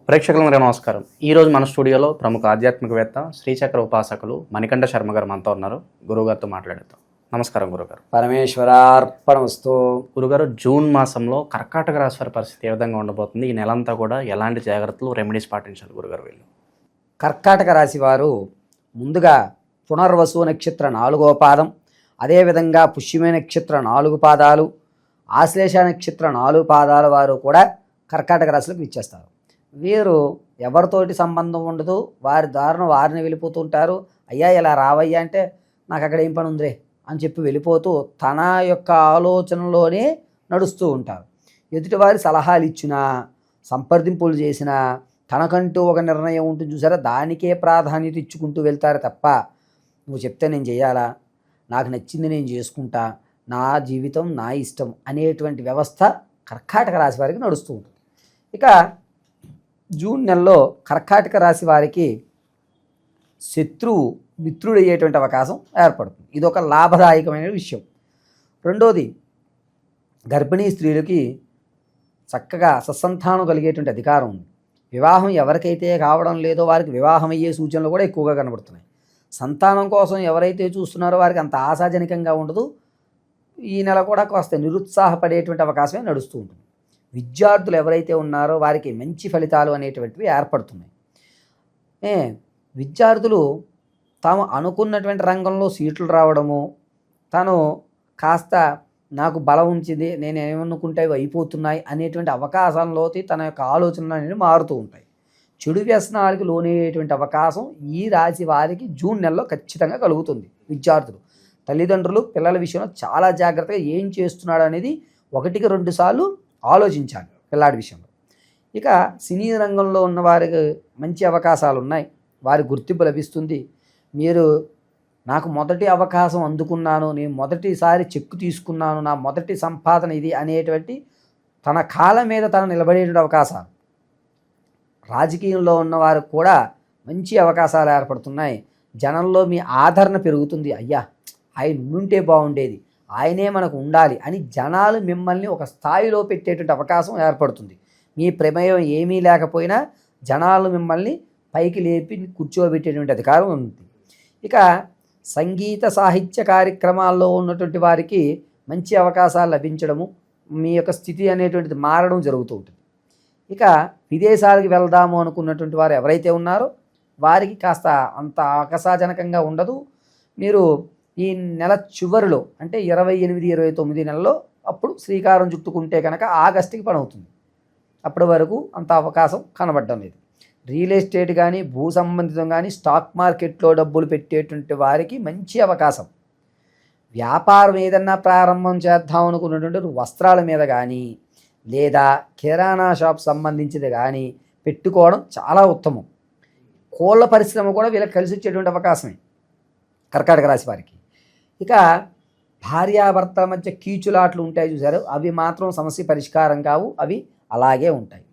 ప్రేక్షకులందరికీ నమస్కారం. ఈరోజు మన స్టూడియోలో ప్రముఖ ఆధ్యాత్మికవేత్త శ్రీచక్ర ఉపాసకులు మణికంఠ శర్మ గారు మనతో ఉన్నారు. గురువుగారితో మాట్లాడేద్దాం. నమస్కారం గురుగారు. పరమేశ్వరార్పణమస్తు. గురుగారు, జూన్ మాసంలో కర్కాటక రాశి వారి పరిస్థితి ఏ విధంగా ఉండబోతుంది? ఈ నెలంతా కూడా ఎలాంటి జాగ్రత్తలు, రెమెడీస్ పాటించాలి గురుగారు వీళ్ళు? కర్కాటక రాశి వారు ముందుగా పునర్వసు నక్షత్ర 4వ పాదం, అదేవిధంగా పుష్యమే నక్షత్ర 4 పాదాలు, ఆశ్లేష నక్షత్ర 4 పాదాల వారు కూడా కర్కాటక రాశిలోకి ఇచ్చేస్తారు. వీరు ఎవరితోటి సంబంధం ఉండదు, వారి దారిన వారిని వెళ్ళిపోతూ ఉంటారు. అయ్యా ఇలా రావయ్యా అంటే నాకు అక్కడ ఏం పని ఉందిరే అని చెప్పి వెళ్ళిపోతూ తన యొక్క ఆలోచనలోనే నడుస్తూ ఉంటారు. ఎదుటివారి సలహాలు ఇచ్చినా, సంప్రదింపులు చేసినా తనకంటూ ఒక నిర్ణయం ఉంటుంది చూసారా, దానికే ప్రాధాన్యత ఇచ్చుకుంటూ వెళ్తారు తప్ప నువ్వు చెప్తే నేను చేయాలా, నాకు నచ్చింది నేను చేసుకుంటా, నా జీవితం నా ఇష్టం అనేటువంటి వ్యవస్థ కర్కాటక రాశి వారికి నడుస్తూ ఉంటుంది. ఇక జూన్ నెలలో కర్కాటక రాశి వారికి శత్రువు మిత్రుడయ్యేటువంటి అవకాశం ఏర్పడుతుంది. ఇది ఒక లాభదాయకమైన విషయం. రెండోది, గర్భిణీ స్త్రీలకి చక్కగా సత్సంతానం కలిగేటువంటి అధికారం ఉంది. వివాహం ఎవరికైతే కావడం లేదో వారికి వివాహం అయ్యే సూచనలు కూడా ఎక్కువగా కనబడుతున్నాయి. సంతానం కోసం ఎవరైతే చూస్తున్నారో వారికి అంత ఆశాజనకంగా ఉండదు. ఈ నెల కూడా కాస్త నిరుత్సాహపడేటువంటి అవకాశమే నడుస్తూ ఉంటుంది. విద్యార్థులు ఎవరైతే ఉన్నారో వారికి మంచి ఫలితాలు అనేటువంటివి ఏర్పడుతున్నాయి. విద్యార్థులు తాము అనుకున్నటువంటి రంగంలో సీట్లు రావడము, తను కాస్త నాకు బలం ఉంచింది, నేను ఏమనుకుంటే అవి అయిపోతున్నాయి అనేటువంటి అవకాశంలోకి తన యొక్క ఆలోచనలు అనేవి మారుతూ ఉంటాయి. చెడు వ్యసనాలకు లోనయ్యేటువంటి అవకాశం ఈ రాశి వారికి జూన్ నెలలో ఖచ్చితంగా కలుగుతుంది. విద్యార్థులు, తల్లిదండ్రులు పిల్లల విషయంలో చాలా జాగ్రత్తగా ఏం చేస్తున్నాడు అనేది 1-2 సార్లు ఆలోచించాలి పిల్లాడి విషయంలో. ఇక సినీ రంగంలో ఉన్న వారికి మంచి అవకాశాలు ఉన్నాయి, వారి గుర్తింపు లభిస్తుంది. మీరు నాకు మొదటి అవకాశం అందుకున్నాను, నేను మొదటిసారి చెక్కు తీసుకున్నాను, నా మొదటి సంపాదన ఇది అనేటువంటి తన కాళ్ళ మీద తను నిలబడేటువంటి అవకాశాలు. రాజకీయంలో ఉన్నవారికి కూడా మంచి అవకాశాలు ఏర్పడుతున్నాయి. జనంలో మీ ఆదరణ పెరుగుతుంది. అయ్యా ఆయన ఉంటే బాగుండేది, ఆయనే మనకు ఉండాలి అని జనాలు మిమ్మల్ని ఒక స్థాయిలో పెట్టేటువంటి అవకాశం ఏర్పడుతుంది. మీ ప్రమేయం ఏమీ లేకపోయినా జనాలు మిమ్మల్ని పైకి లేపి కూర్చోబెట్టేటువంటి అధికారం ఉంది. ఇక సంగీత సాహిత్య కార్యక్రమాల్లో ఉన్నటువంటి వారికి మంచి అవకాశాలు లభించడము, మీ యొక్క స్థితి అనేటువంటిది మారడం జరుగుతూ ఉంటుంది. ఇక విదేశాలకు వెళ్దాము అనుకున్నటువంటి వారు ఎవరైతే ఉన్నారో వారికి కాస్త అంత ఆకర్షాజనకంగా ఉండదు. మీరు ఈ నెల చివరిలో అంటే 28-29 నెలలో అప్పుడు శ్రీకారం చుట్టుకుంటే కనుక ఆగస్టుకి పని అవుతుంది. అప్పటి వరకు అంత అవకాశం కనబడడం లేదు. రియల్ ఎస్టేట్ కానీ, భూ సంబంధితం కానీ, స్టాక్ మార్కెట్లో డబ్బులు పెట్టేటువంటి వారికి మంచి అవకాశం. వ్యాపారం ఏదన్నా ప్రారంభం చేద్దాం అనుకున్నటువంటి వస్త్రాల మీద కానీ, లేదా కిరాణా షాప్ సంబంధించింది కానీ పెట్టుకోవడం చాలా ఉత్తమం. కోళ్ళ పరిశ్రమ కూడా వీళ్ళకి కలిసి వచ్చేటువంటి అవకాశమే కర్కాటక రాశి వారికి. ఇక భార్యాభర్తల మధ్య కీచులాట్లు ఉంటాయి చూసారు, అవి మాత్రం సమస్య పరిష్కారం కావు, అవి అలాగే ఉంటాయి.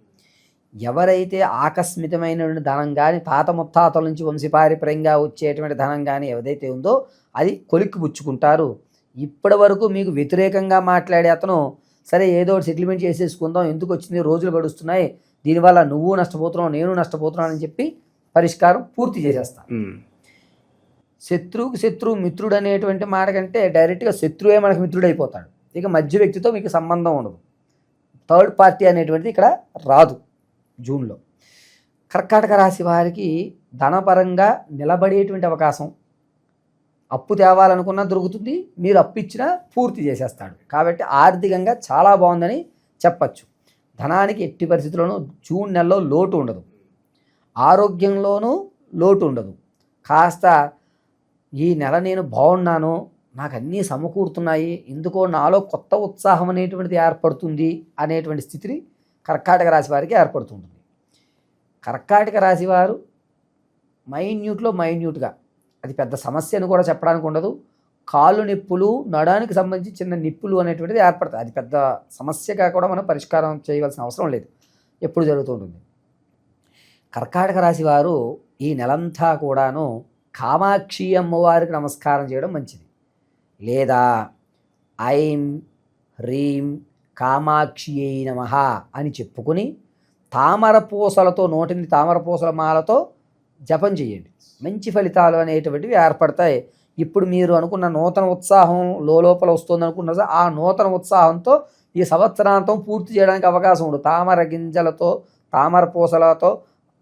ఎవరైతే ఆకస్మికమైన ధనం కానీ, తాత ముత్తాతల నుంచి వంశపారంపర్యంగా వచ్చేటువంటి ధనం కానీ ఏదైతే ఉందో అది కొలిక్కి పుచ్చుకుంటారు. ఇప్పటి వరకు మీకు వ్యతిరేకంగా మాట్లాడే అతను సరే ఏదో సెటిల్మెంట్ చేసేసుకుందాం, ఎందుకు వచ్చింది, రోజులు గడుస్తున్నాయి, దీనివల్ల నువ్వు నష్టపోతున్నావు నేను నష్టపోతున్నాను అని చెప్పి పరిష్కారం పూర్తి చేసేస్తాను. శత్రువుకి శత్రువు మిత్రుడు అనేటువంటి మాట కంటే డైరెక్ట్గా శత్రువే మనకు మిత్రుడు అయిపోతాడు. ఇక మధ్య వ్యక్తితో మీకు సంబంధం ఉండదు. థర్డ్ పార్టీ అనేటువంటిది ఇక్కడ రాదు జూన్లో. కర్కాటక రాశి వారికి ధనపరంగా నిలబడేటువంటి అవకాశం, అప్పు తేవాలనుకున్నా దొరుకుతుంది, మీరు అప్పు ఇచ్చినా పూర్తి చేసేస్తాడు. కాబట్టి ఆర్థికంగా చాలా బాగుందని చెప్పచ్చు. ధనానికి ఎట్టి పరిస్థితుల్లోనూ జూన్ నెలలో లోటు ఉండదు, ఆరోగ్యంలోనూ లోటు ఉండదు. కాస్త ఈ నెల నేను బాగున్నాను, నాకు అన్నీ సమకూరుతున్నాయి, ఎందుకో నాలో కొత్త ఉత్సాహం అనేటువంటిది ఏర్పడుతుంది అనేటువంటి స్థితిని కర్కాటక రాశి వారికి ఏర్పడుతుంటుంది. కర్కాటక రాశి వారు మైన్యూట్గా, అది పెద్ద సమస్య అని కూడా చెప్పడానికి ఉండదు, కాళ్ళు నొప్పులు, నడానికి సంబంధించి చిన్న నిప్పులు అనేటువంటిది ఏర్పడుతుంది. అది పెద్ద సమస్యగా కూడా మనం పరిష్కారం చేయవలసిన అవసరం లేదు, ఎప్పుడు జరుగుతుంటుంది. కర్కాటక రాశి వారు ఈ నెలంతా కూడాను కామాక్షి అమ్మవారికి నమస్కారం చేయడం మంచిది. లేదా ఐం హ్రీం కామాక్షి నమః అని చెప్పుకుని తామర పూసలతో 108 తామర పూసల మాలతో జపం చేయండి. మంచి ఫలితాలు అనేటువంటివి ఏర్పడతాయి. ఇప్పుడు మీరు అనుకున్న నూతన ఉత్సాహం లోపల వస్తుంది అనుకున్న ఆ నూతన ఉత్సాహంతో ఈ సంవత్సరాంతం పూర్తి చేయడానికి అవకాశం ఉంది. తామర గింజలతో తామర పూసలతో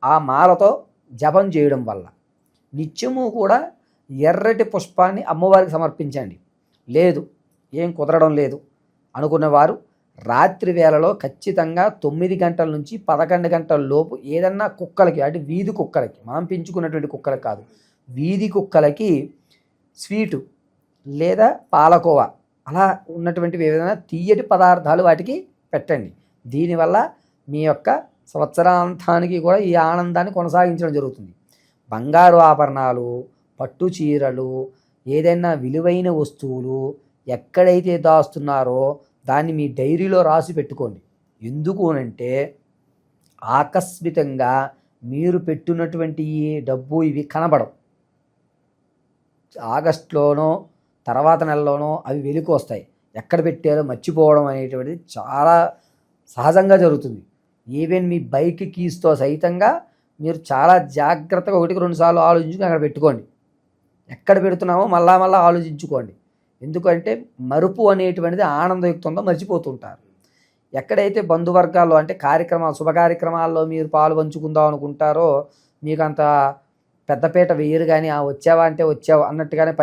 ఆ మాలతో జపం చేయడం వల్ల నిత్యము కూడా ఎర్రటి పుష్పాన్ని అమ్మవారికి సమర్పించండి. లేదు ఏం కుదరడం లేదు అనుకున్నవారు రాత్రి వేళలో ఖచ్చితంగా 9 గంటల నుంచి 11 గంటల లోపు ఏదన్నా కుక్కలకి, అంటే వీధి కుక్కలకి, మనం పెంచుకున్నటువంటి కుక్కలకి కాదు, వీధి కుక్కలకి స్వీటు లేదా పాలకోవా అలా ఉన్నటువంటివి ఏదైనా తీయటి పదార్థాలు వాటికి పెట్టండి. దీనివల్ల మీ యొక్క సంవత్సరాంతానికి కూడా ఈ ఆనందాన్ని కొనసాగించడం జరుగుతుంది. బంగారు ఆభరణాలు, పట్టు చీరలు, ఏదైనా విలువైన వస్తువులు ఎక్కడైతే దాస్తున్నారో దాన్ని మీ డైరీలో రాసి పెట్టుకోండి. ఎందుకు అనంటే ఆకస్మికంగా మీరు పెట్టినటువంటి ఈ డబ్బు ఇవి కనబడవు. ఆగస్టులోనో తర్వాత నెలలోనో అవి వెలికి వస్తాయి. ఎక్కడ పెట్టారో మర్చిపోవడం అనేటువంటిది చాలా సహజంగా జరుగుతుంది. ఈవెన్ మీ బైక్ కీస్తో సైతంగా మీరు చాలా జాగ్రత్తగా 1-2 సార్లు ఆలోచించుకుని అక్కడ పెట్టుకోండి. ఎక్కడ పెడుతున్నామో మళ్ళా ఆలోచించుకోండి. ఎందుకంటే మరుపు అనేటువంటిది ఆనందయుక్తంగా మర్చిపోతుంటారు. ఎక్కడైతే బంధువర్గాల్లో అంటే శుభ కార్యక్రమాల్లో మీరు పాలు పంచుకుందాం అనుకుంటారో మీకు అంత పెద్దపీట వేయరు, కానీ వచ్చావా అంటే వచ్చావు అన్నట్టుగానే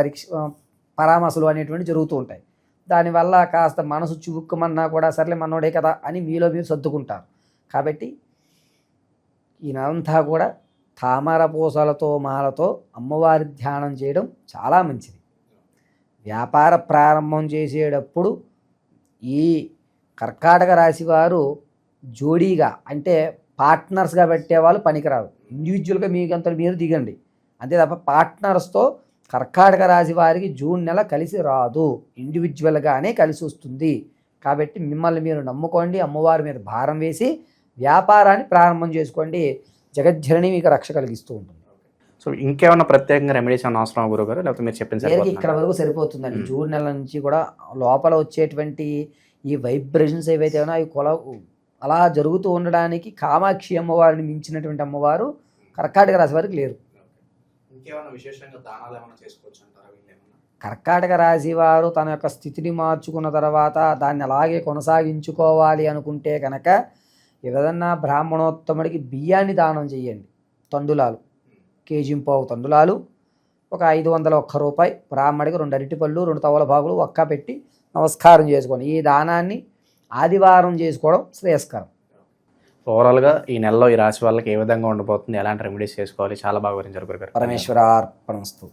పరామర్శలు అనేటువంటి జరుగుతూ ఉంటాయి. దానివల్ల కాస్త మనసు చురుక్కుమన్నా కూడా సర్లే మనోడే కదా అని మీలో మీరు సర్దుకుంటారు. కాబట్టి ఈ నెలంతా కూడా తామర పూసలతో మాలతో అమ్మవారి ధ్యానం చేయడం చాలా మంచిది. వ్యాపార ప్రారంభం చేసేటప్పుడు ఈ కర్కాటక రాశి వారు జోడీగా అంటే పార్ట్నర్స్గా పెట్టేవాళ్ళు పనికిరాదు. ఇండివిజువల్గా మీకంతా మీరు దిగండి అంతే తప్ప పార్ట్నర్స్తో కర్కాటక రాశి వారికి జూన్ నెల కలిసి రాదు, ఇండివిజువల్గానే కలిసి వస్తుంది. కాబట్టి మిమ్మల్ని మీరు నమ్ముకోండి, అమ్మవారి మీద భారం వేసి వ్యాపారాన్ని ప్రారంభం చేసుకోండి. జగజ్జనని మీకు రక్ష కలిగిస్తూ ఉంటుంది. సో ఇంకేమైనా ప్రత్యేకంగా రెమెడీస్ ఏమైనా అవసరం గురుగారు, లేకపోతే మీరు చెప్పిన ఇక్కడ వరకు సరిపోతుందండి. జూన్ నెల నుంచి కూడా లోపల వచ్చేటువంటి ఈ వైబ్రేషన్స్ ఏవైతే ఉన్నాయో అవి అలా జరుగుతూ ఉండడానికి కామాక్షి అమ్మవారిని మించినటువంటి అమ్మవారు కర్కాటక రాశి వారికి లేరు. కర్కాటక రాశి వారు తన యొక్క స్థితిని మార్చుకున్న తర్వాత దాన్ని అలాగే కొనసాగించుకోవాలి అనుకుంటే కనుక ఏదన్నా బ్రాహ్మణోత్తముడికి బియ్యాన్ని దానం చేయండి. తండులాలు, 1.5 కేజీ తండులాలు, ఒక 501 రూపాయి, బ్రాహ్మడికి 2 అరటిపళ్ళు, 2 తవలపాకులు ఒక్క పెట్టి నమస్కారం చేసుకోండి. ఈ దానాన్ని ఆదివారం చేసుకోవడం శ్రేయస్కరం. ఓవరాల్గా ఈ నెలలో ఈ రాశి వాళ్ళకి ఏ విధంగా ఉండబోతుంది, ఎలాంటి రెమెడీస్ చేసుకోవాలి, చాలా బాగా వివరించారు గురుగారు. పరమేశ్వరార్పణమస్తు.